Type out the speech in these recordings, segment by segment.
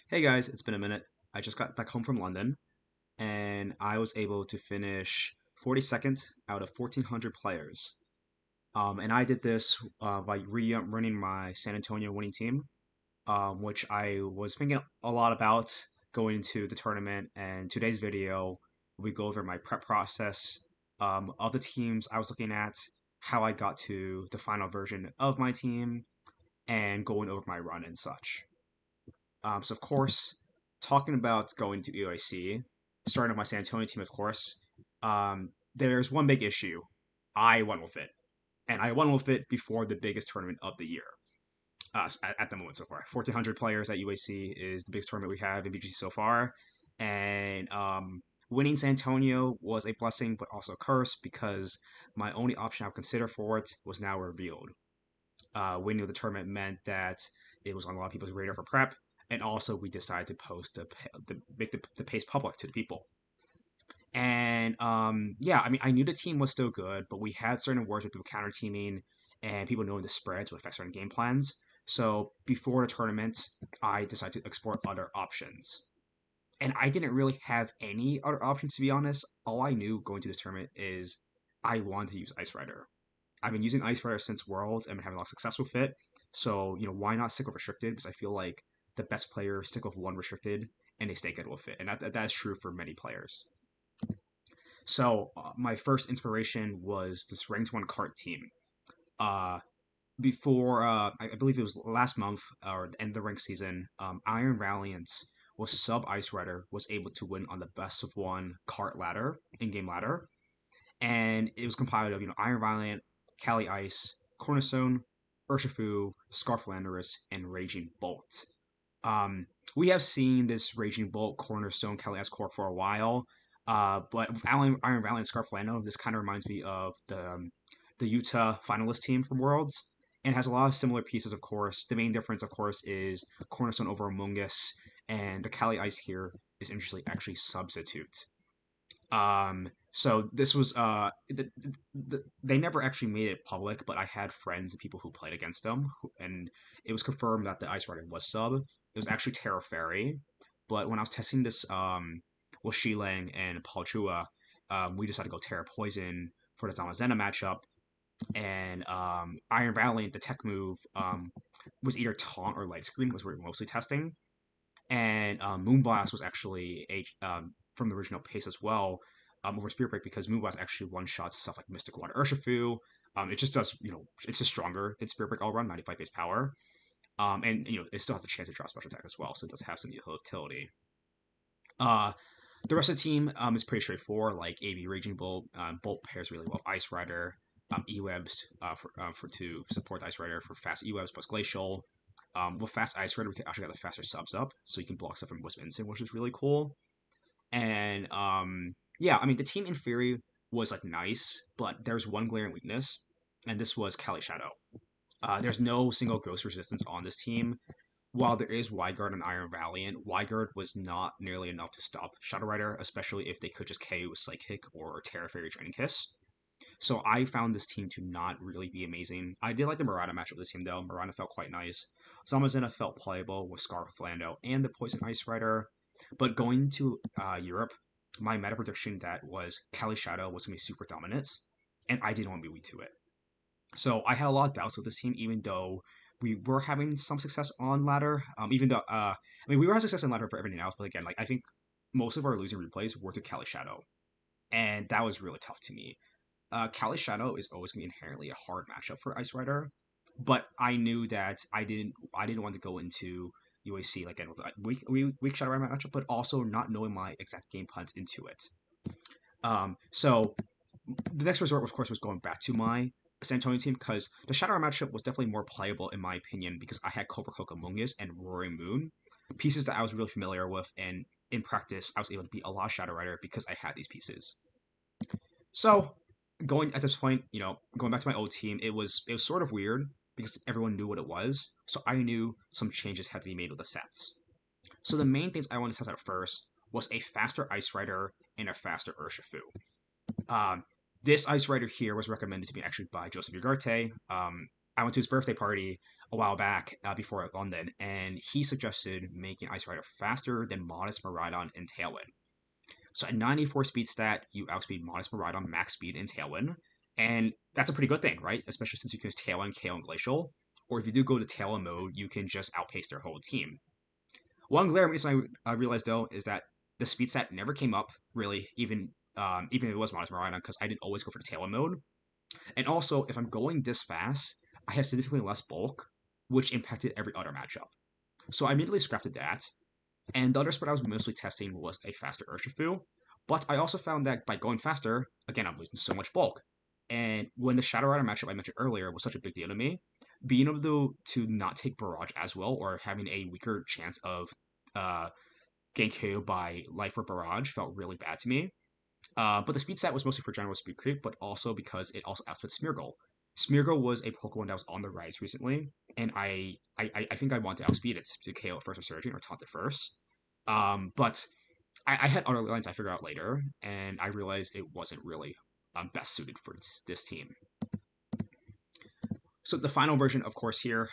Hey guys, it's been a minute. I just got back home from London and I was able to finish 42nd out of 1,400 players. And I did this by running my San Antonio winning team, which I was thinking a lot about going into the tournament. And today's video, we go over my prep process of the teams I was looking at, how I got to the final version of my team, and going over my run and such. So of course, talking about going to EUIC, starting with my San Antonio team, of course, there's one big issue. I went with it, and I won with it before the biggest tournament of the year. At the moment so far, 1,400 players at UAC is the biggest tournament we have in BGC so far, and winning San Antonio was a blessing, but also a curse because my only option I would consider for it was now revealed. Winning the tournament meant that it was on a lot of people's radar for prep, and also we decided to post make the pace public to the people. And yeah, I mean, I knew the team was still good, but we had certain words with people counter teaming and people knowing the spreads would affect certain game plans. So before the tournament, I decided to explore other options. And I didn't really have any other options to be honest. All I knew going to this tournament is I wanted to use Ice Rider. I've been using Ice Rider since Worlds and been having a lot of success with it. So, why not stick with Restricted? Because I feel like the best players stick with one Restricted and they stay good with it. And that is true for many players. So, my first inspiration was this ranked one cart team. Uh, before, I believe it was last month or the end of the ranked season, Iron Valiant was sub Ice Rider, was able to win on the best of one cart ladder, in game ladder. And it was compiled of Iron Valiant, Cali Ice, Cornerstone, Urshifu, Scarflandorus, and Raging Bolt. We have seen this Raging Bolt, Cornerstone, Cali Ice core for a while, but with Iron Valiant, Scarflando, this kind of reminds me of the Utah finalist team from Worlds, and has a lot of similar pieces. Of course, the main difference, of course, is Cornerstone over Among Us, and the Cali Ice here is interestingly actually Substitute. So this was they never actually made it public, but I had friends and people who played against them, and it was confirmed that the Ice Rider was sub. It was actually Terra Fairy, but when I was testing this with Shilang and Palchua, we decided to go Terra Poison for the Zamazenta matchup, and Iron Valiant, the tech move, was either Taunt or Light Screen, was what we were mostly testing, and Moonblast was actually from the original pace as well, over Spirit Break because Moonblast actually one shots stuff like Mystic Water Urshifu. It just does, it's just stronger than Spirit Break all run, 95 base power. And it still has a chance to draw special attack as well, so it does have some utility. Uh, the rest of the team is pretty straightforward, like AV Raging Bolt. Bolt pairs really well with Ice Rider. E-Webs for to support Ice Rider for fast E-Webs plus Glacial. With fast Ice Rider, we can actually get the faster subs up, so you can block stuff from Wisp Instant, which is really cool. And yeah, I mean the team in theory was like nice, but there's one glaring weakness, and this was Kali Shadow. There's no single ghost resistance on this team. While there is Wyguard and Iron Valiant, Wyguard was not nearly enough to stop Shadow Rider, especially if they could just KO with Psychic or Terra Fairy Draining Kiss. So I found this team to not really be amazing. I did like the Murata matchup with this team though. Murata felt quite nice. Zamazenta felt playable with Scarf Lando and the Poison Ice Rider. But going to Europe, my meta prediction that was Kali Shadow was going to be super dominant, and I didn't want to be weak to it. So I had a lot of doubts with this team, even though we were having some success on ladder. Even though I mean we were having success on ladder for everything else, but again, like I think most of our losing replays were to Kali Shadow, and that was really tough to me. Kali Shadow is always going to be inherently a hard matchup for Ice Rider, but I knew that I didn't want to go into UAC like again with a weak Shadow Rider matchup, but also not knowing my exact game plans into it. So the next resort, of course, was going back to my San Antonio team because the Shadow Rider matchup was definitely more playable in my opinion because I had Clover Cloak Among Us and Roaring Moon, pieces that I was really familiar with, and in practice I was able to beat a lot of Shadow Rider because I had these pieces. So going at this point, going back to my old team, it was sort of weird because everyone knew what it was. So I knew some changes had to be made with the sets. So the main things I wanted to test out first was a faster Ice Rider and a faster Urshifu. Um, this Ice Rider here was recommended to me actually by Joseph Ugarte. I went to his birthday party a while back before London, and he suggested making Ice Rider faster than Modest Miraidon and Tailwind. So at 94 speed stat, you outspeed Modest Miraidon max speed in Tailwind, and that's a pretty good thing, right? Especially since you can use Tailwind, KO, and Glacial. Or if you do go to Tailwind mode, you can just outpace their whole team. One glaring reason I realized though is that the speed stat never came up really, even if it was Modest Miraidon, because I didn't always go for the Tailwind mode. And also, if I'm going this fast, I have significantly less bulk, which impacted every other matchup. So I immediately scrapped that, and the other spread I was mostly testing was a faster Urshifu. But I also found that by going faster, again, I'm losing so much bulk. And when the Shadow Rider matchup I mentioned earlier was such a big deal to me, being able to not take Barrage as well, or having a weaker chance of uh, getting KO by Life or Barrage felt really bad to me. But the speed set was mostly for general speed creep, but also because it also outsplit Smeargle. Smeargle was a Pokemon that was on the rise recently, and I think I want to outspeed it to KO it first or Surgeon or taunt it first. But I had other lines I figured out later, and I realized it wasn't really best suited for this team. So the final version, of course, here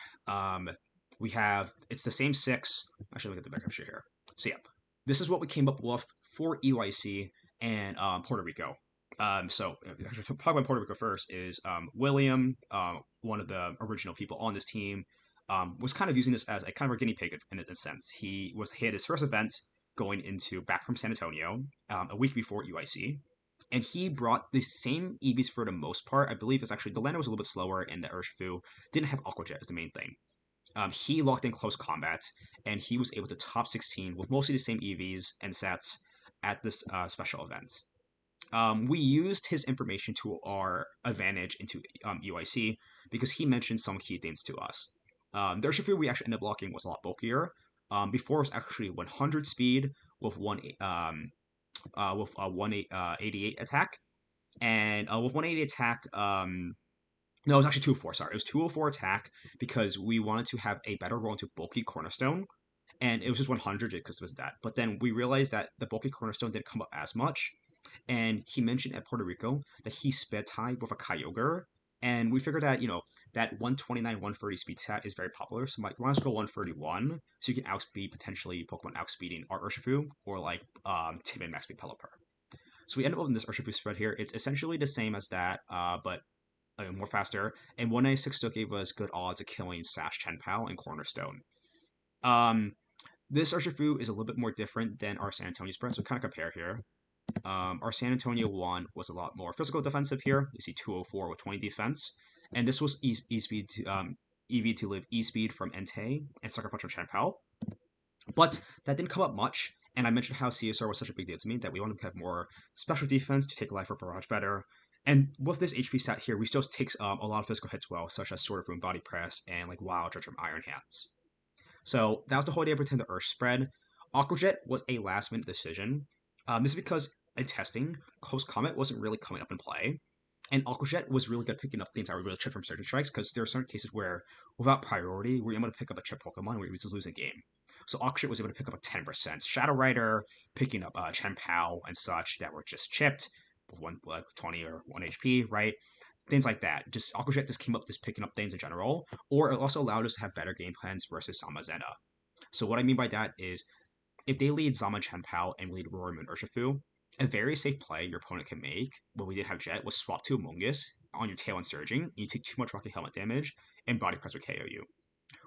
we have it's the same six. Actually, look at the backup shit here. So yeah, this is what we came up with for EUIC and Puerto Rico. So actually, talk about Puerto Rico first is William, one of the original people on this team, was kind of using this as a kind of a guinea pig in a sense. He had his first event going into back from San Antonio a week before EUIC, and he brought the same EVs for the most part. I believe it's actually the lander was a little bit slower, and the Urshifu didn't have Aqua Jet as the main thing. He locked in close combat, and he was able to top 16 with mostly the same EVs and sets at this special event. We used his information to our advantage into UIC because he mentioned some key things to us. The Urshifu we actually ended up blocking was a lot bulkier. Before it was actually 100 speed with a 188 attack, and with 188 attack, no, it was actually 204. Sorry, it was 204 attack because we wanted to have a better roll into bulky Cornerstone, and it was just 100 because it was that. But then we realized that the bulky Cornerstone didn't come up as much, and he mentioned at Puerto Rico that he sped tied with a Kyogre, and we figured that that 129 130 speed stat is very popular, so might want to go 131 so you can outspeed potentially Pokemon outspeeding our Urshifu or like Timid Max Speed Pelipper. So we ended up with this Urshifu spread here. It's essentially the same as that, but more faster, and 196 still gave us good odds of killing Sash Chenpao and Cornerstone. This Urshifu is a little bit more different than our San Antonio spread, so we kind of compare here. Our San Antonio one was a lot more physical defensive here. You see 204 with 20 defense, and this was E-Speed to EV to live E-Speed from Entei and Sucker Punch from Chenpao. But that didn't come up much, and I mentioned how CSR was such a big deal to me that we wanted to have more special defense to take life or barrage better. And with this HP stat here, we still take a lot of physical hits well, such as Sword of Boom, Body Press, and like Wild Charge from Iron Hands. So that was the whole idea pretend the Ursh spread. Aqua Jet was a last minute decision. This is because in testing, Close Combat wasn't really coming up in play. And Aqua Jet was really good at picking up things that were really chip from Surgeon Strikes because there are certain cases where, without priority, we were able to pick up a chip Pokemon where we just lose a game. So Aqua Jet was able to pick up a 10%. Shadow Rider, picking up Chenpao and such that were just chipped with one like 20 or 1 HP, right? Things like that. Just Aqua Jet just came up just picking up things in general, or it also allowed us to have better game plans versus Zamazenta. So what I mean by that is if they lead Zama Chenpao and lead Roaring Moon Urshifu, a very safe play your opponent can make when we did have Jet was swap to Amoonguss on your tail and surging. You take too much Rocket Helmet damage, and Body Press would KO you.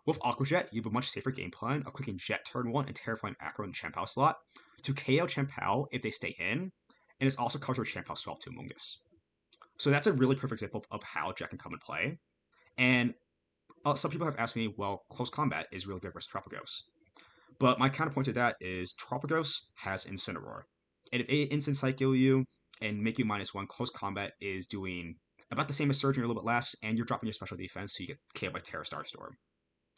With Aqua Jet, you have a much safer game plan of clicking Jet turn 1 and terrifying Acro in the Chenpao slot to KO Chenpao if they stay in, and it's also covered with Chenpao swap to Amoonguss. So that's a really perfect example of how Jet can come and play. And some people have asked me, well, Close Combat is really good versus Tropicos. But my counterpoint to that is Tropicos has Incineroar. And if it instant cycle you and make you -1, Close Combat is doing about the same as Surging or a little bit less, and you're dropping your special defense so you get KO'd by Terra Starstorm.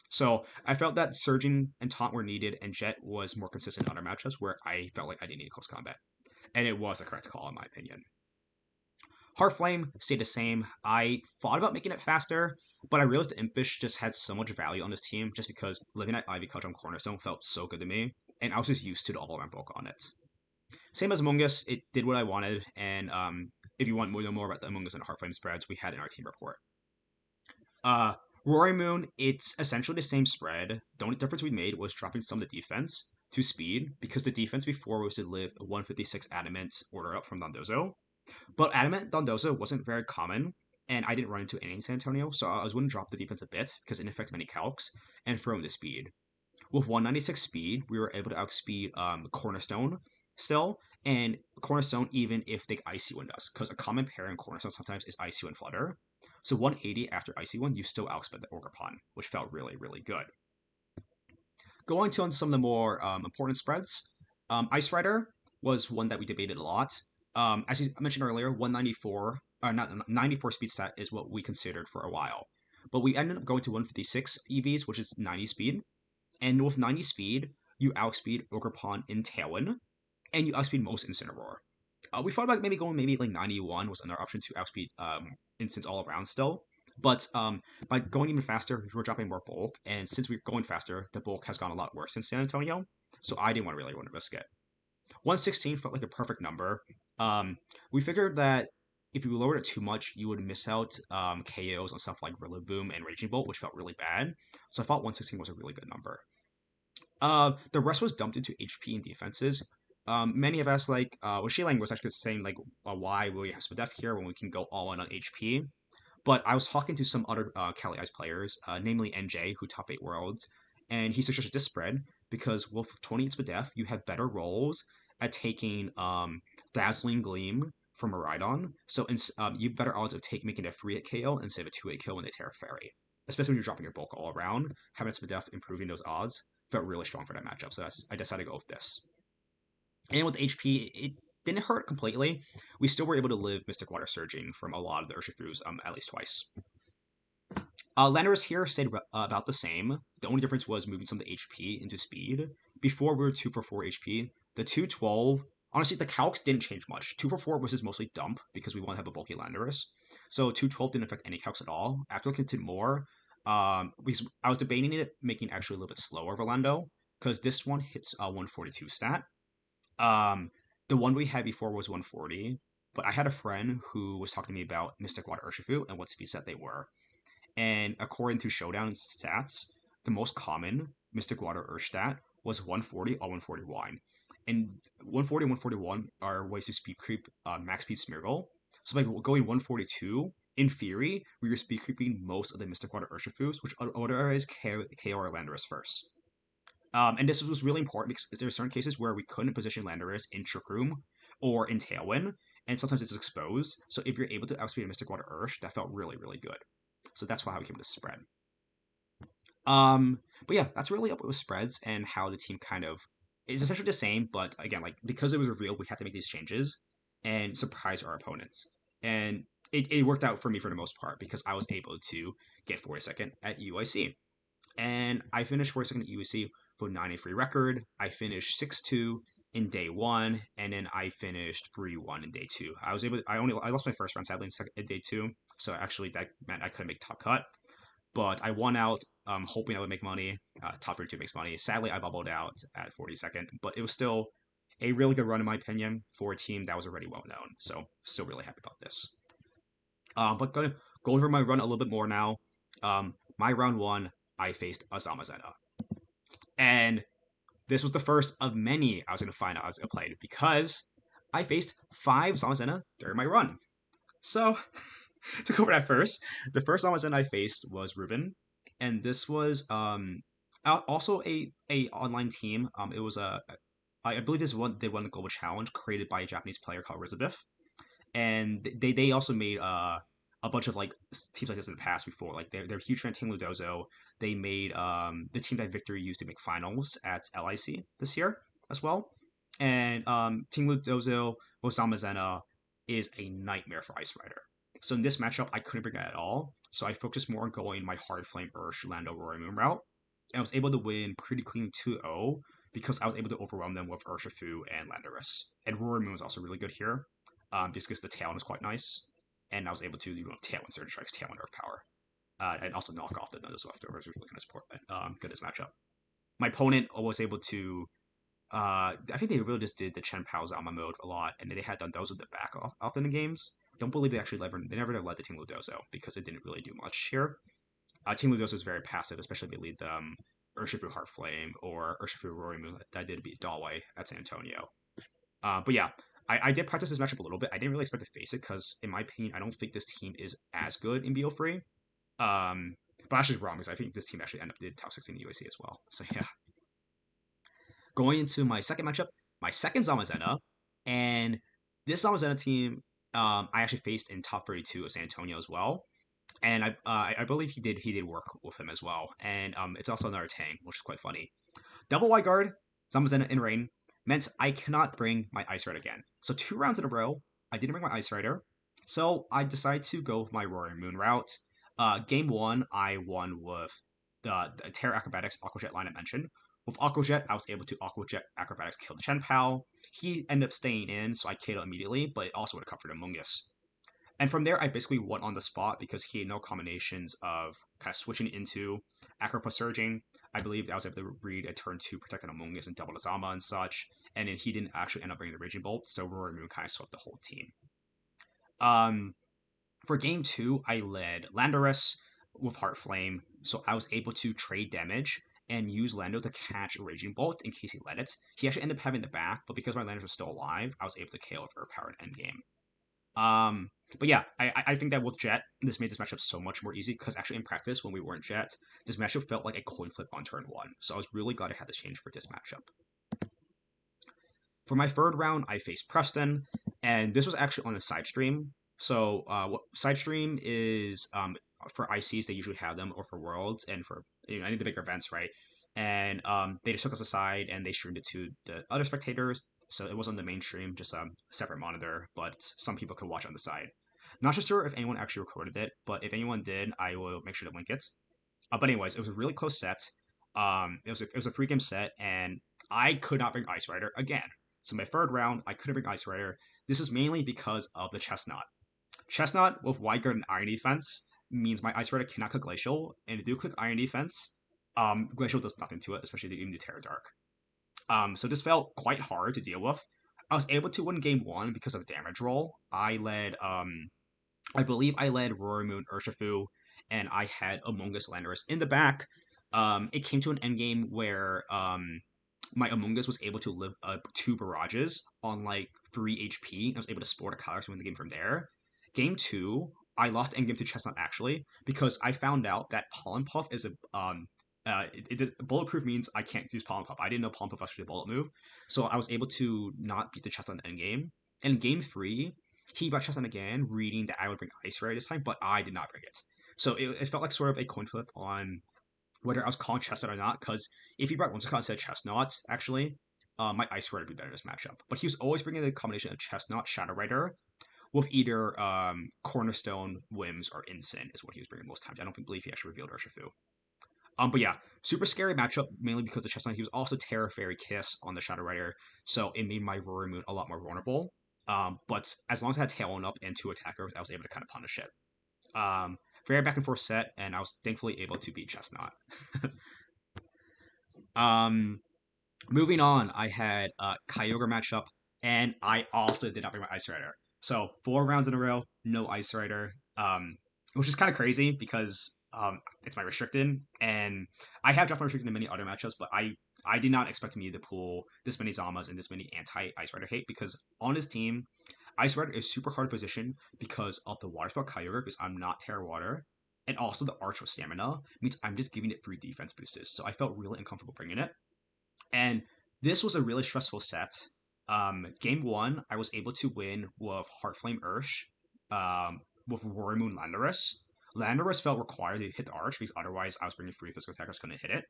So I felt that Surging and Taunt were needed, and Jet was more consistent in other matchups where I felt like I didn't need Close Combat. And it was a correct call in my opinion. Heart Flame stayed the same. I thought about making it faster, but I realized the Impish just had so much value on this team just because living at Ivy Cudgel Cornerstone felt so good to me, and I was just used to the all-around bulk on it. Same as Amoonguss, it did what I wanted, and if you want to know more about the Amoonguss and Heart Flame spreads, we had in our team report. Roaring Moon, it's essentially the same spread. The only difference we made was dropping some of the defense to speed, because the defense before was to live 156 Adamant order up from Dondozo. But Adamant Dondozo wasn't very common, and I didn't run into any in San Antonio, so I was willing to drop the defense a bit, because it didn't affect many calcs, and throw in the speed. With 196 speed, we were able to outspeed Cornerstone still, and Cornerstone even if they Icy Wind us, because a common pair in Cornerstone sometimes is Icy Wind Flutter. So 180 after Icy Wind, you still outsped the Ogerpon, which felt really, really good. Going to on some of the more important spreads, Ice Rider was one that we debated a lot. As you mentioned earlier, 194, not 94 speed stat is what we considered for a while. But we ended up going to 156 EVs, which is 90 speed. And with 90 speed, you outspeed Ogerpon in Tailwind, and you outspeed most Incineroar. We thought about maybe going like 91 was another option to outspeed Instance all around still. But by going even faster, we were dropping more bulk, and since we're going faster, the bulk has gone a lot worse in San Antonio, so I didn't really want to risk it. 116 felt like a perfect number. We figured that if you lowered it too much, you would miss out KOs on stuff like Rillaboom and Raging Bolt, which felt really bad. So I thought 116 was a really good number. The rest was dumped into HP and defenses. Many have asked, like, Shilang was actually saying, like, why will we have Spadef here when we can go all in on HP? But I was talking to some other Cali Eyes players, namely NJ, who top 8 worlds, and he suggested this spread because with 28 Spadef, you have better rolls at taking Dazzling Gleam from a Rhydon, so you have better odds of making a 3-hit KO instead of a 2-hit kill when they Terra Fairy. Especially when you're dropping your bulk all around, having Spadef improving those odds felt really strong for that matchup, so I decided to go with this. And with HP, it didn't hurt completely. We still were able to live Mystic Water Surging from a lot of the Urshifus at least twice. Landorus here stayed about the same. The only difference was moving some of the HP into speed. Before we were 2 for 4 HP. The 212, honestly, the calcs didn't change much. 2 for 4 was just mostly dump because we want to have a bulky Landorus. So 212 didn't affect any calcs at all. After looking into more, I was debating it making actually a little bit slower of a Lando, because this one hits 142 stat. The one we had before was 140, but I had a friend who was talking to me about Mystic Water Urshifu and what speed set they were. And according to Showdown stats, the most common Mystic Water Ursh stat was 140 or 141. And 140 and 141 are ways to speed creep max speed Smeargle. So by going 142, in theory, we were speed creeping most of the Mystic Water Urshifus, which otherwise KO our Landorus first. And this was really important because there are certain cases where we couldn't position Landorus in Trick Room or in Tailwind, and sometimes it's exposed. So if you're able to outspeed a Mystic Water Ursh, that felt really, really good. So that's how we came to spread. But yeah, that's really up with spreads and how the team kind of is essentially the same, but again, like because it was revealed, we had to make these changes and surprise our opponents. And it worked out for me for the most part because I was able to get 42nd at EUIC. And I finished 42nd at EUIC for 93 record. I finished 6-2 in day 1, and then I finished 3-1 in day 2. I lost my first round sadly in day 2, so actually that meant I couldn't make top cut. But I won out, hoping I would make money. Top 32 makes money. Sadly, I bubbled out at 42nd, but it was still a really good run in my opinion for a team that was already well known. So still really happy about this. But going over my run a little bit more now. My round 1, I faced a Zamazenta. And this was the first of many I was going to find out I was going to play because I faced 5 Zamazenta during my run. So, to go over that first, the first Zamazenta I faced was Ruben, and this was also a online team. It was I believe they won the global challenge created by a Japanese player called Rizabeth, and they also made a bunch of like teams like this in the past before. Like they're huge fan of Team Ludozo. They made the team that Victory used to make finals at LIC this year as well. And Team Ludozo with Zamazenta is a nightmare for Ice Rider. So in this matchup, I couldn't bring it at all. So I focused more on going my Hard Flame Ursh Lando Roaring Moon route. And I was able to win pretty clean 2-0 because I was able to overwhelm them with Urshifu and Landorus. And Roaring Moon was also really good here, just because the Tailwind is quite nice. And I was able to Tailwind Surge Strikes, Tailwind Earth Power, and also knock off the Nundas leftovers, which was really good as matchup. My opponent was able to, I think they really just did the Chen Pao Zama mode a lot, and they had done those at the back often in games. Don't believe they never led the Team Ludozo because it didn't really do much here. Team Ludos was very passive, especially if they lead Urshifu Heartflame or Urshifu Roaring Moon that did beat Dalway at San Antonio. But yeah, I did practice this matchup a little bit. I didn't really expect to face it because, in my opinion, I don't think this team is as good in BO3. But that's just wrong because I think this team actually ended up did top 16 in UAC as well. So yeah, going into my second matchup, my second Zamazenta, and this Zamazenta team, I actually faced in top 32 of San Antonio as well, and I believe he did work with him as well, and it's also another Tang, which is quite funny. Double wide guard, Zamazenta in rain meant I cannot bring my Ice Rider again. So 2 rounds in a row, I didn't bring my Ice Rider, so I decided to go with my Roaring Moon route. Game one, I won with the Terra Acrobatics Aquajet line I mentioned. With Aquajet, I was able to Aquajet Acrobatics kill the Chen Pal. He ended up staying in, so I KO'd immediately, but it also would have covered Amoonguss. And from there, I basically won on the spot because he had no combinations of kind of switching into Acro plus Surging. I believe I was able to read a turn 2 protect an Amoonguss and double Azama and such. And then he didn't actually end up bringing the Raging Bolt, so Roaring Moon kind of swept the whole team. For game 2, I led Landorus with Heart Flame, so I was able to trade damage and use Lando to catch a Raging Bolt in case he let it. He actually ended up having the back, but because my Landorus was still alive, I was able to KO with Overpowered endgame. But yeah, I think that with Jet, this made this matchup so much more easy because actually in practice, when we weren't Jet, this matchup felt like a coin flip on turn 1. So I was really glad I had this change for this matchup. For my third round, I faced Preston, and this was actually on a side stream. So what side stream is for ICs, they usually have them, or for Worlds, and for any of the bigger events, right? And they just took us aside and they streamed it to the other spectators. So it wasn't the main stream, just a separate monitor, but some people could watch on the side. Not just sure if anyone actually recorded it, but if anyone did, I will make sure to link it. But anyways, it was a really close set. It was a 3-game set, and I could not bring Ice Rider again. So my third round, I couldn't bring Ice Rider. This is mainly because of the Chestnut. Chestnut with Wide Guard and Iron Defense means my Ice Rider cannot click Glacial, and if you click Iron Defense, Glacial does nothing to it, especially even the Terra Dark. So this felt quite hard to deal with. I was able to win game 1 because of damage roll. I believe I led Roaring Moon Urshifu, and I had Amoonguss Landorus in the back. It came to an endgame where my Amoonguss was able to live up 2 barrages on like 3 HP. I was able to sport a color to win the game from there. Game 2, I lost endgame to Chestnut actually because I found out that Pollen Puff is bulletproof means I can't use Pollen Puff. I didn't know Pollen Puff was actually a bullet move, so I was able to not beat the Chestnut endgame. And in game 3, he brought Chestnut again, reading that I would bring Ice Ray this time, but I did not bring it. So it felt like sort of a coin flip on whether I was calling Chestnut or not, because if he brought Whimsicott instead of Chestnut, actually, my Ice Rider would be better in this matchup. But he was always bringing the combination of Chestnut, Shadow Rider, with either Cornerstone, Whims, or Ensign is what he was bringing most times. I don't believe he actually revealed Urshifu. But yeah, super scary matchup, mainly because the Chestnut, he was also Terra Fairy Kiss on the Shadow Rider, so it made my Roaring Moon a lot more vulnerable. But as long as I had Talon up and 2 attackers, I was able to kind of punish it. Very back and forth set, and I was thankfully able to beat Chestnut. Moving on, I had a Kyogre matchup, and I also did not bring my Ice Rider. So 4 rounds in a row, no Ice Rider, which is kind of crazy because it's my restricted, and I have dropped my restricted in many other matchups, but I did not expect me to pull this many Zamas and this many anti-Ice Rider hate because on his team, Ice Rider is super hard to position because of the Water Spell Kyogre, because I'm not Terra Water, and also the Arch with Stamina means I'm just giving it 3 defense boosts, so I felt really uncomfortable bringing it. And this was a really stressful set. Game 1, I was able to win with Heartflame Ursh, with Roaring Moon Landorus. Landorus felt required to hit the Arch because otherwise I was bringing 3 physical attackers couldn't hit it.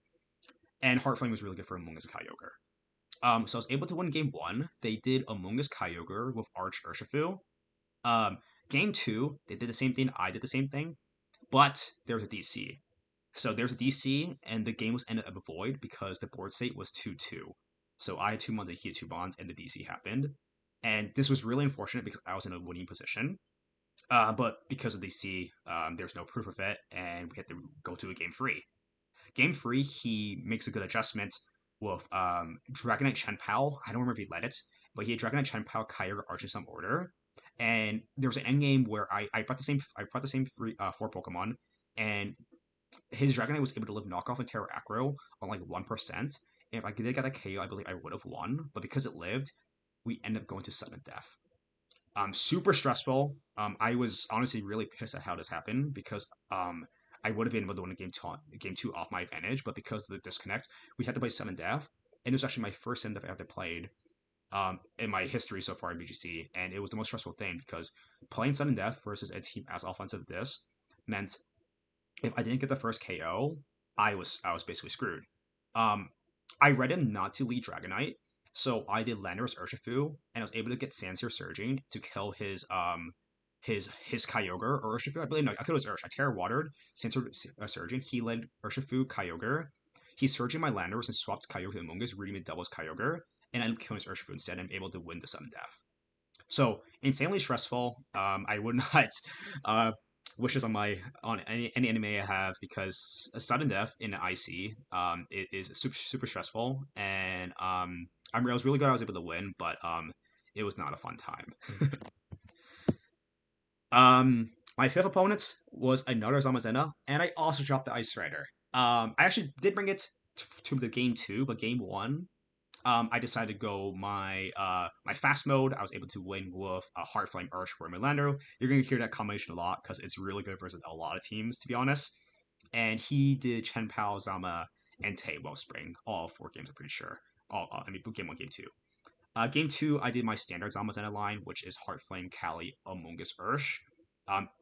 And Heartflame was really good for Amoonguss Kyogre. So I was able to win game 1. They did Amoonguss Kyogre with Arch Urshifu. Game 2, they did the same thing. I did the same thing, but there was a DC. So there's a DC, and the game was ended up a void because the board state was 2-2. So I had 2 bonds, and he had 2 bonds, and the DC happened. And this was really unfortunate because I was in a winning position. But because of DC, there's no proof of it, and we had to go to a game 3. Game 3, he makes a good adjustment with Dragonite Chenpao. I don't remember if he led it, but he had Dragonite Chenpao, Kyogre, Arch in some order. And there was an endgame where I brought the same 4 Pokemon, and his Dragonite was able to live knockoff and Terra Acro on like 1%. And if I did get a KO, I believe I would have won. But because it lived, we ended up going to sudden death. Super stressful. I was honestly really pissed at how this happened because I would have been able to win game two off my advantage, but because of the disconnect, we had to play sudden death. And it was actually my first sudden death I ever played in my history so far in BGC, and it was the most stressful thing because playing sudden death versus a team as offensive as this meant if I didn't get the first KO, I was basically screwed. Um, I read him not to lead Dragonite, so I did Landorus Urshifu, and I was able to get Sandseer Surging to kill his Kyogre or Urshifu. I believe no, I could it was Ursh. I Terra Watered Sandseer Surging. He led Urshifu Kyogre. He's Surging my Landorus and swapped Kyogre to Amoonguss, reading me doubles Kyogre, and I ended up killing his Urshifu instead. And I'm able to win the sudden death. So insanely stressful. I would not wishes on any anime I have because a sudden death in an IC it is super stressful, and I was really glad I was able to win, but it was not a fun time. My fifth opponent was another Zamazenta, and I also dropped the Ice Rider. I actually did bring it to the game two, but game one I decided to go my fast mode. I was able to win with a Heart Flame Ursh for Milano. You're going to hear that combination a lot because it's really good versus a lot of teams, to be honest. And he did Chen Pao, Zama, and Tay Wellspring. All four games, I'm pretty sure. Game one, game two. Game two, I did my standard Zamazenta line, which is Heart Flame, Kali, Amoonguss, Ursh.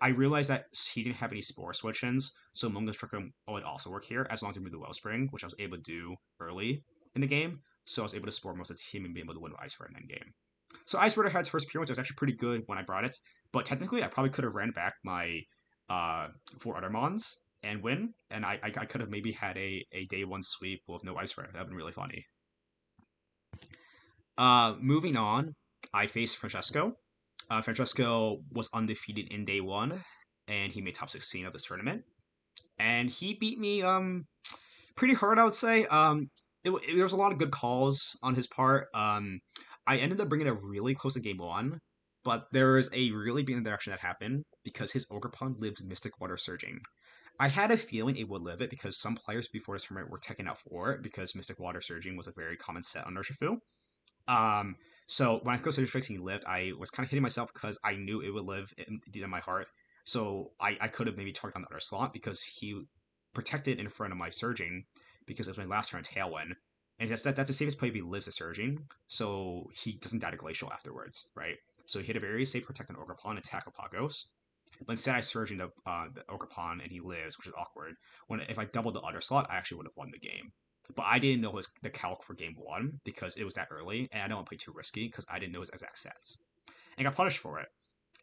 I realized that he didn't have any Spore switch-ins, so Amoonguss Trick would also work here, as long as he moved the Wellspring, which I was able to do early in the game. So I was able to spore most of the team and be able to win with Ice Rider in game. So Ice Rider had its first appearance. It was actually pretty good when I brought it, but technically I probably could have ran back my four other Mons and win, and I could have maybe had a day one sweep with no Ice Rider. That would have been really funny. Moving on, I faced Francesco. Francesco was undefeated in day one, and he made top 16 of this tournament. And he beat me pretty hard, I would say. There was a lot of good calls on his part. I ended up bringing it really close to game one, but there was a really big interaction that happened because his Ogerpon lives Mystic Water Surging. I had a feeling it would live it because some players before this tournament were taking out for it because Mystic Water Surging was a very common set on Urshifu. Um, so when I go Surge Fix and he lived, I was kind of hitting myself because I knew it would live in my heart. So I could have maybe targeted on the other slot because he protected in front of my Surging because it was my last turn Tailwind. And that's the safest play if he lives a Surging, so he doesn't die to Glacial afterwards, right? So he hit a very safe protect on Ogerpon, attack Apagos. But instead I Surge into the Ogerpon and he lives, which is awkward. If I doubled the other slot, I actually would have won the game. But I didn't know the calc for game one because it was that early, and I don't want to play too risky because I didn't know his exact stats. And got punished for it.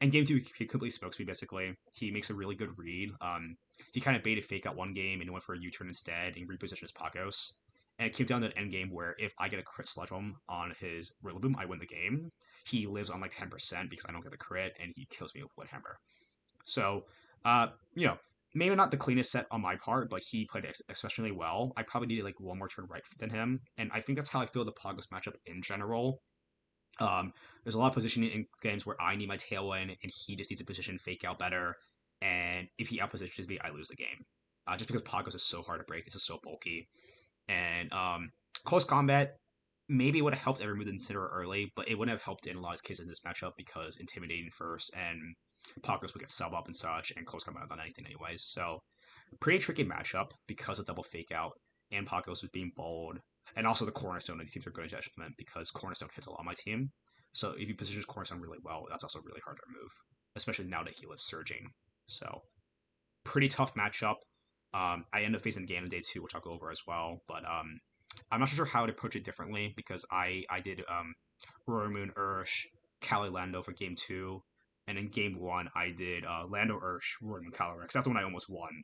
And game two, he completely smokes me, basically. He makes a really good read. He kind of baited fake out one game and went for a U-turn instead and repositioned his Pagos. And it came down to an end game where if I get a crit Sludge Bomb on his Rillaboom, I win the game. He lives on like 10% because I don't get the crit, and he kills me with Woodhammer. So, you know, maybe not the cleanest set on my part, but he played especially well. I probably needed like one more turn right than him, and I think that's how I feel the Pagos matchup in general. There's a lot of positioning in games where I need my Tailwind, and he just needs to position Fake Out better. And if he outpositions me, I lose the game. Just because Pagos is so hard to break, it's just so bulky. And close combat maybe would have helped if I removed the Incineroar early, but it wouldn't have helped in a lot of cases in this matchup because intimidating first and Pagos would get sub up and such, and close combat not anything anyways. So pretty tricky matchup because of double fake out and Pagos was being bold, and also the Cornerstone of these teams are good in judgment because Cornerstone hits a lot on my team. So if he positions Cornerstone really well, that's also really hard to remove, especially now that he lives Surging. So pretty tough matchup. I end up facing Ganon day two, which I'll go over as well, but I'm not sure how to approach it differently because I did Roaring Moon Ursh, Kali Lando for game two, and in game one I did Lando Ursh, Roaring Moon Calyrex. That's the one I almost won,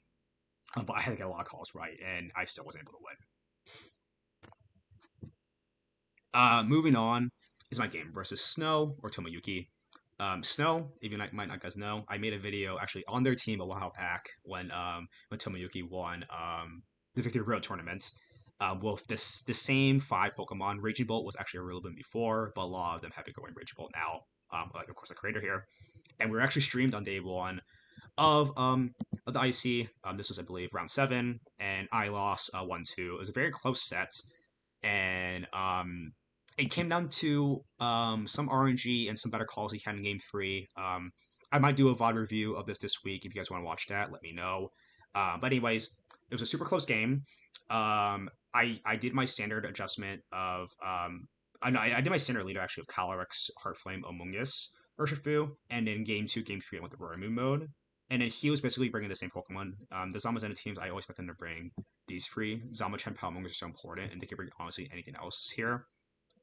but I had to get a lot of calls right, and I still wasn't able to win. Moving on is my game versus Snow or Tomoyuki. Snow, if you might not guys know, I made a video actually on their team a while back when Tomoyuki won the Victory Road tournament. With the same 5 Pokemon, Raging Bolt was actually a little bit before, but a lot of them have been going Raging Bolt now. Like of course the creator here, and we were actually streamed on day one of the IC. This was, I believe, round 7, and I lost 1-2. It was a very close set, and it came down to some RNG and some better calls he had in game 3. I might do a VOD review of this week. If you guys want to watch that, let me know. But anyways, it was a super close game. I did my standard adjustment of I did my standard leader actually of Calyrex, Heartflame, Amoonguss, Urshifu, and in game 2, game 3, I went the Roaring Moon mode. And then he was basically bringing the same Pokemon. The Zamazenta teams, I always expect them to bring these three. Zamachan, Palmongus are so important, and they can bring honestly anything else here.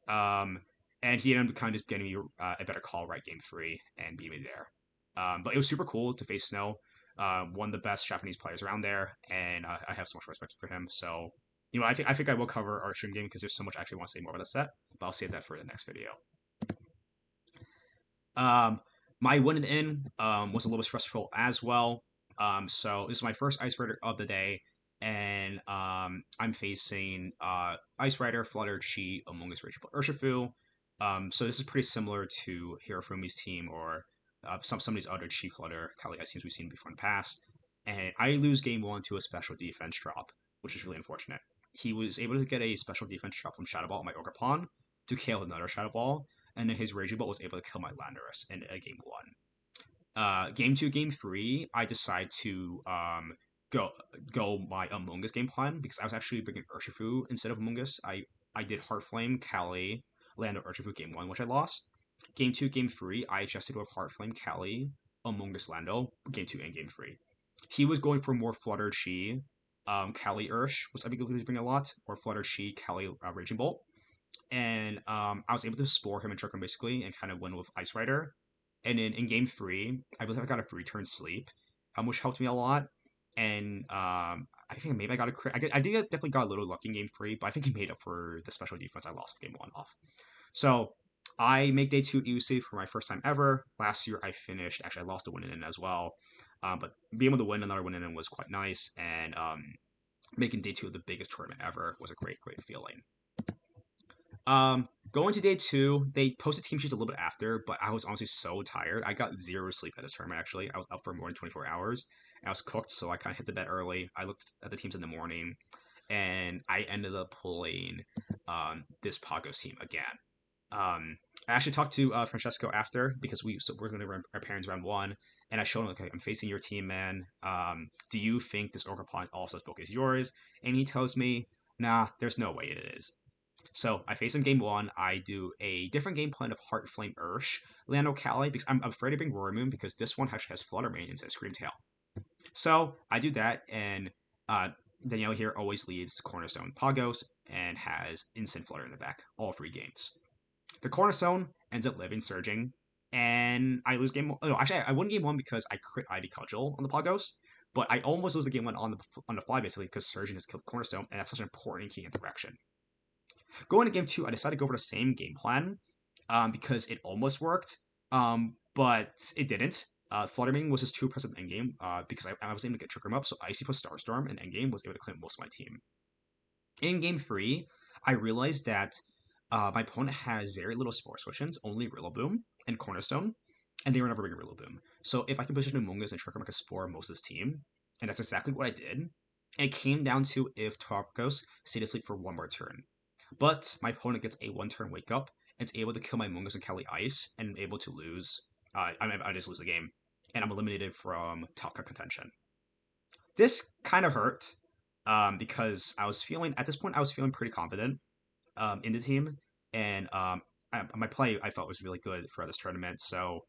Um, and he ended up kind of just getting me a better call right game 3 and beat me there. But it was super cool to face Snow, one of the best Japanese players around there, and I have so much respect for him. So, I think I will cover our stream game because there's so much I actually want to say more about the set, but I'll save that for the next video. My win in was a little stressful as well. So this is my first Ice Rider of the day, and I'm facing Ice Rider, Flutter, Chi, Among Us, Rachel, Urshifu. So this is pretty similar to Hirofumi's team or some of these other Chi, Flutter, Kali Ice teams we've seen before in the past. And I lose game 1 to a special defense drop, which is really unfortunate. He was able to get a special defense drop from Shadow Ball on my Orcapon to kill another Shadow Ball, and then his Raging Bolt was able to kill my Landorus in game 1. Game 2, game 3, I decide to go my Among Us game plan because I was actually bringing Urshifu instead of Among Us. I did Heartflame, Kali, Lando, Urshifu game 1, which I lost. Game 2, game 3, I adjusted with Heartflame, Kali, Among Us, Lando, game 2 and game 3. He was going for more Flutter Chi, Kali Ursh was I think he was bringing a lot, or Flutter Chi, Kali Raging Bolt. And I was able to spore him and trick him basically and kind of win with Ice Rider. And in game 3, I believe I got a 3-turn sleep, which helped me a lot. And I think maybe I got a crit. I think I definitely got a little lucky in game 3, but I think he made up for the special defense I lost game 1 off. So I make day 2 EUC for my first time ever. Last year I finished, actually I lost a win in as well. But being able to win another win in was quite nice. And making day 2 of the biggest tournament ever was a great, great feeling. Going to day 2, they posted team sheets a little bit after, but I was honestly so tired. I got 0 sleep at this tournament, actually. I was up for more than 24 hours. I was cooked, so I kind of hit the bed early. I looked at the teams in the morning, and I ended up pulling this Pagos team again. I actually talked to Francesco after because we're going to run our parents round 1, and I showed him, okay, I'm facing your team, man. Do you think this Orcapon is also as bulky as yours? And he tells me, nah, there's no way it is. So I face him game 1. I do a different game plan of Heart Flame Ursh, Lando Kali, because I'm afraid to bring Roaring Moon because this one actually has Flutter Mane instead of Screamtail. So I do that, and Danielle here always leads Cornerstone Pagos and has Instant Flutter in the back, all 3 games. The Cornerstone ends up living Surging, and I lose game 1. Oh, actually, I won game 1 because I crit Ivy Cudgel on the Pagos, but I almost lose the game 1 on the fly, basically, because Surging has killed Cornerstone, and that's such an important key interaction. Going to game 2, I decided to go for the same game plan because it almost worked, but it didn't. Fluttermane was his true present endgame because I was able to get Trick Room up, so Icy plus Starstorm and endgame was able to claim most of my team. In game 3, I realized that my opponent has very little Spore Switch-ins, only Rillaboom and Cornerstone, and they were never bringing Rillaboom. So if I can position Among Us and Trick Room, I can spore most of his team, and that's exactly what I did. And it came down to if Tarkos stayed asleep for one more turn. But my opponent gets a 1-turn wake up and is able to kill my Mungus and Kali Ice and able to lose. I just lose the game, and I'm eliminated from top cut contention. This kind of hurt because at this point I was feeling pretty confident in the team, and my play I felt was really good for this tournament. So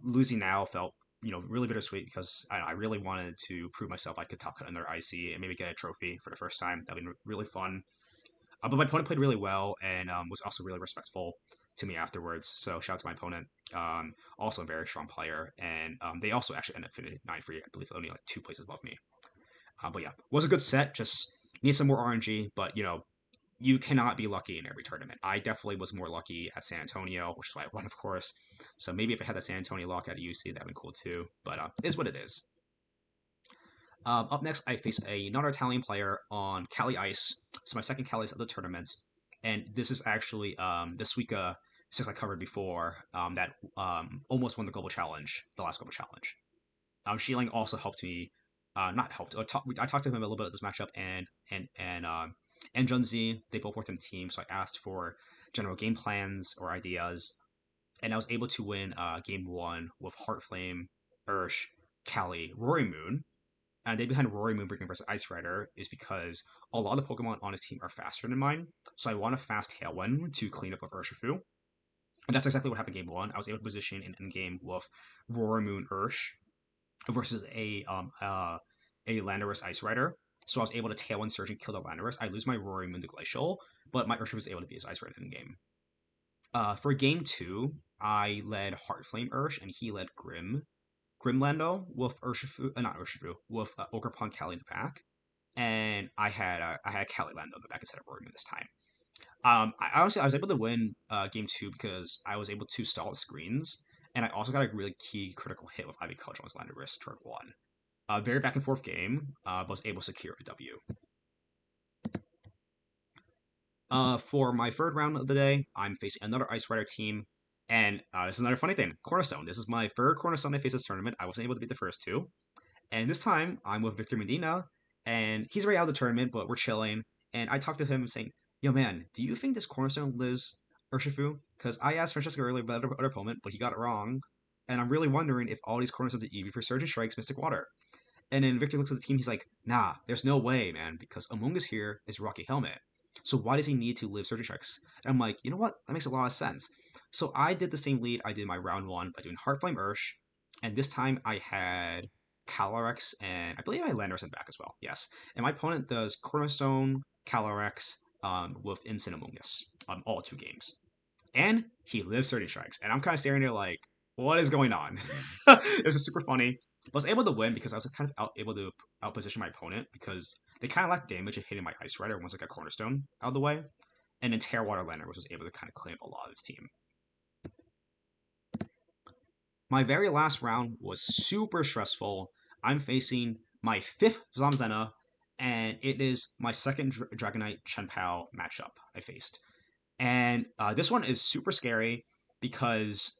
losing now felt really bittersweet because I really wanted to prove myself I could top cut another IC and maybe get a trophy for the first time. That'd be really fun. But my opponent played really well and was also really respectful to me afterwards. So shout out to my opponent. Also a very strong player, and they also actually ended up finishing 9-3. I believe only like 2 places above me. But yeah, was a good set. Just need some more RNG, but you cannot be lucky in every tournament. I definitely was more lucky at San Antonio, which is why I won, of course. So maybe if I had that San Antonio lock at EUC, that'd been cool too. But it is what it is. Up next, I face another Italian player on Cali Ice. So my second Cali Ice of the tournament. And this is actually the Suica 6 I covered before that almost won the Global Challenge, the last Global Challenge. Shieling also helped me, not helped. I talked to him a little bit at this matchup, and Junzi, they both worked in a team, so I asked for general game plans or ideas, and I was able to win game one with Heartflame, Ursh, Kali, Rory Moon. And the idea behind Rory Moonbreaker versus Ice Rider is because a lot of the Pokemon on his team are faster than mine, so I want a fast Tailwind to clean up with Urshifu. And that's exactly what happened game one. I was able to position an endgame with Rory Moon Ursh versus a Landorus Ice Rider. So I was able to Tailwind Surge and kill the Landorus. I lose my Rory Moon to Glacial, but my Urshifu was able to be his Ice Rider in game. For game two, I led Heartflame Ursh and he led Grimlando with not Urshifu, with Ogerpon Cali in the back, and I had Cali Lando in the back instead of Rory Moon this time. I was able to win game two because I was able to stall the screens, and I also got a really key critical hit with Ivy Coach on his Landorus turn one. Very back and forth game, but was able to secure a W. For my third round of the day, I'm facing another Ice Rider team, and this is another funny thing. Cornerstone. This is my third Cornerstone I faced this tournament. I wasn't able to beat the first two, and this time I'm with Victor Medina, and he's already out of the tournament, but we're chilling. And I talked to him saying, "Yo, man, do you think this Cornerstone lives Urshifu? Because I asked Francesco earlier about other opponent, but he got it wrong, and I'm really wondering if all these Cornerstones are EV for Surgeon Strikes, Mystic Water." And then Victor looks at the team. He's like, "Nah, there's no way, man, because Among Us here is Rocky Helmet. So why does he need to live Surgeon Strikes?" And I'm like, you know what? That makes a lot of sense. So I did the same lead I did my round one by doing Heartflame Ursh, and this time I had Calyrex and I believe I had Landorus in back as well. Yes, and my opponent does Cornerstone, Calyrex, with Instant Among Us all two games, and he lives 30 strikes, and I'm kind of staring there like, what is going on? It was super funny. I was able to win because I was kind of able to outposition my opponent because they kind of lacked damage of hitting my Ice Rider once I got Cornerstone out of the way, and then Terrawater Lander was able to kind of clean up a lot of his team. My very last round was super stressful. I'm facing my fifth Zamazenta, and it is my second Dragonite Chien-Pao matchup I faced. And this one is super scary because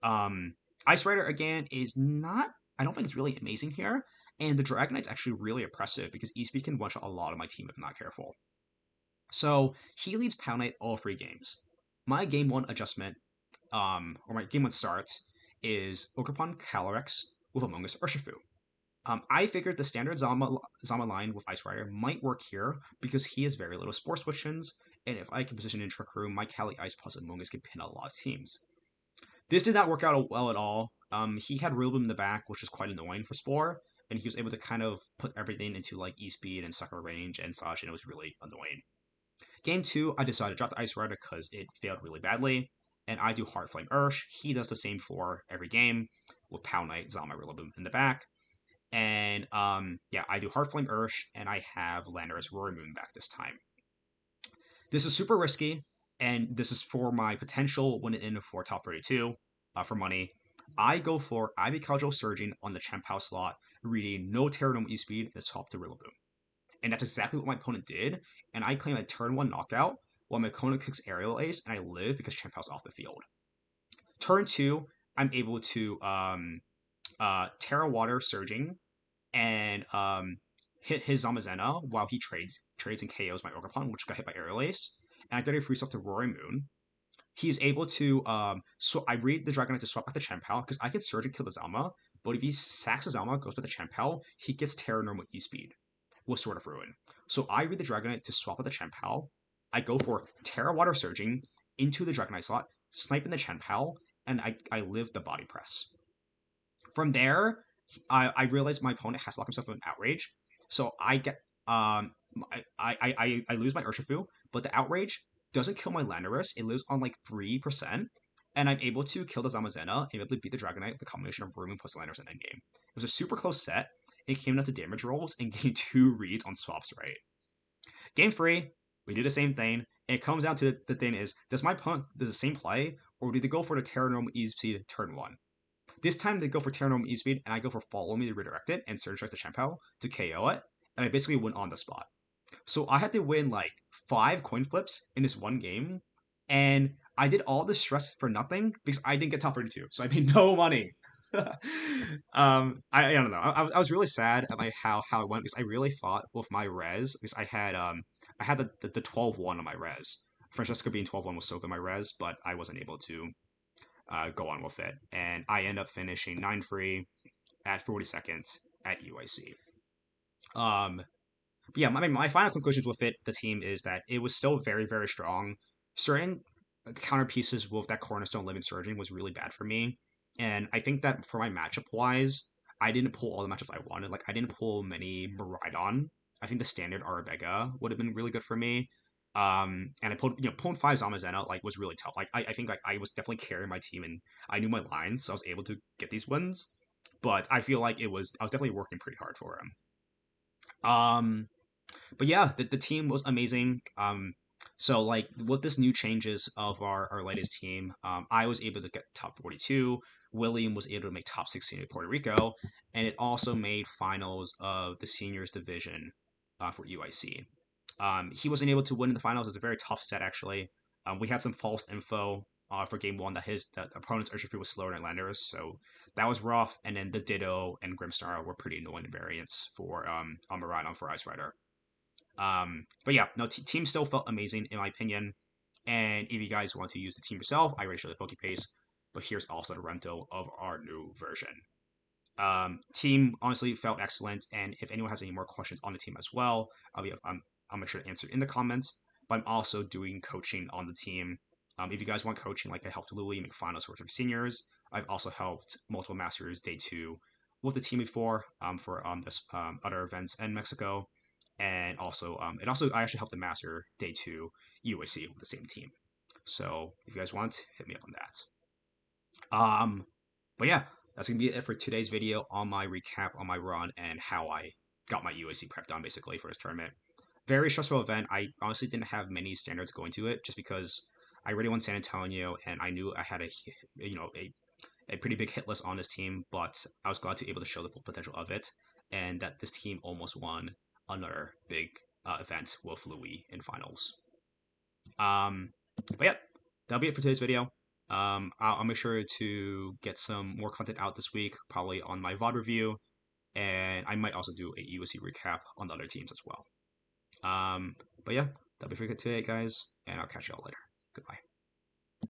Ice Rider, again, is not, I don't think it's really amazing here. And the Dragonite's actually really oppressive because E-Speed can one-shot a lot of my team if I'm not careful. So he leads Pal Knight all three games. My game one adjustment, or my game one starts, is Ogerpon Calyrex with Among Us Urshifu. I figured the standard Zama line with Ice Rider might work here because he has very little Spore Switch-ins, and if I can position in Trick Room, my Cali Ice plus Among Us can pin a lot of teams. This did not work out well at all. He had Rillaboom in the back, which was quite annoying for Spore, and he was able to kind of put everything into like E-Speed and Sucker Range and such, and it was really annoying. Game 2, I decided to drop the Ice Rider because it failed really badly, and I do Heartflame Ursh. He does the same for every game, with Pal Knight, Zama, Rillaboom in the back. And yeah, I do Heartflame Ursh, and I have Landorus Rory Moon back this time. This is super risky, and this is for my potential win in for top 32 for money. I go for Ivy Cudgel Surging on the Chien-Pao slot, reading no Terranome E-Speed and swap to Rillaboom. And that's exactly what my opponent did, and I claim a turn 1 knockout while my opponent kicks Aerial Ace, and I live because Chien-Pao's off the field. Turn 2, I'm able to Terra Water Surging and hit his Zamazenta while he trades and KOs my Ogerpon, which got hit by Aerial Ace, and I get a free swap to Rory Moon. He's able to so I read the Dragonite to swap out the Chien-Pao because I can Surge and kill the Zama, but if he sacks the Zama, goes with the Chien-Pao, he gets Terra Normal E-Speed with Sword of Ruin. So I read the Dragonite to swap out the Chien-Pao. I go for Terra Water Surging into the Dragonite slot, sniping the Chien-Pao, and I live the Body Press. From there, I realize my opponent has to lock himself in Outrage, so I get I lose my Urshifu, but the Outrage doesn't kill my Landorus. It lives on like 3%, and I'm able to kill the Zamazenta and able to beat the Dragonite with a combination of Room plus Landorus in endgame. It was a super close set. It came down to damage rolls and getting 2 reads on swaps right. Game 3, we do the same thing. And it comes down to the thing is, does my opponent do the same play, or do they go for the Terra Normal E-Speed turn 1? This time they go for Terra Normal E-Speed, and I go for Follow Me to redirect it and Surge Strike the Chien-Pao to KO it, and I basically win on the spot. So I had to win like 5 coin flips in this one game, and I did all this stress for nothing because I didn't get top 32, so I made no money. I don't know. I was really sad at my how it went because I really thought with my res because I had the 12-1 on my res. Francesca being 12-1 was so good on my res, but I wasn't able to go on with it, and I end up finishing 9 free at 42nd at EUIC. Um, but yeah, my final conclusions with the team is that it was still very, very strong. Certain counter pieces with that cornerstone living surgeon was really bad for me. And I think that for my matchup wise, I didn't pull all the matchups I wanted. Like I didn't pull many Maridon. I think the standard Arabega would have been really good for me. And I pulled, pulling five Zamazena like was really tough. Like I think like I was definitely carrying my team and I knew my lines, so I was able to get these wins. But I feel like I was definitely working pretty hard for him. But yeah, the team was amazing. So like with this new changes of our latest team, I was able to get top 42. William was able to make top 16 in Puerto Rico, and it also made finals of the seniors division for UIC. He wasn't able to win in the finals. It was a very tough set actually. We had some false info for game one that the opponent's Urshifu was slower than Landers, so that was rough. And then the Ditto and Grimstar were pretty annoying variants for Amaradon for Ice Rider. But yeah, no, team still felt amazing in my opinion. And if you guys want to use the team yourself, I already showed the PokePaste, but here's also the rental of our new version. Team honestly felt excellent, and if anyone has any more questions on the team as well, I'll make sure to answer in the comments. But I'm also doing coaching on the team. If you guys want coaching, like I helped Louis make finals for seniors, I've also helped multiple masters day two with the team before for this other events in Mexico, and also I actually helped the master day two UAC with the same team. So if you guys want, hit me up on that. But yeah, that's gonna be it for today's video on my recap on my run and how I got my UAC prep done basically for this tournament. Very stressful event. I honestly didn't have many standards going to it just because I already won San Antonio and I knew I had a pretty big hit list on this team, but I was glad to be able to show the full potential of it and that this team almost won another big event with Louis in finals. But yeah, that'll be it for today's video. I'll make sure to get some more content out this week, probably on my VOD review, and I might also do a USC recap on the other teams as well. But yeah, that'll be for today, guys, and I'll catch y'all later. Goodbye.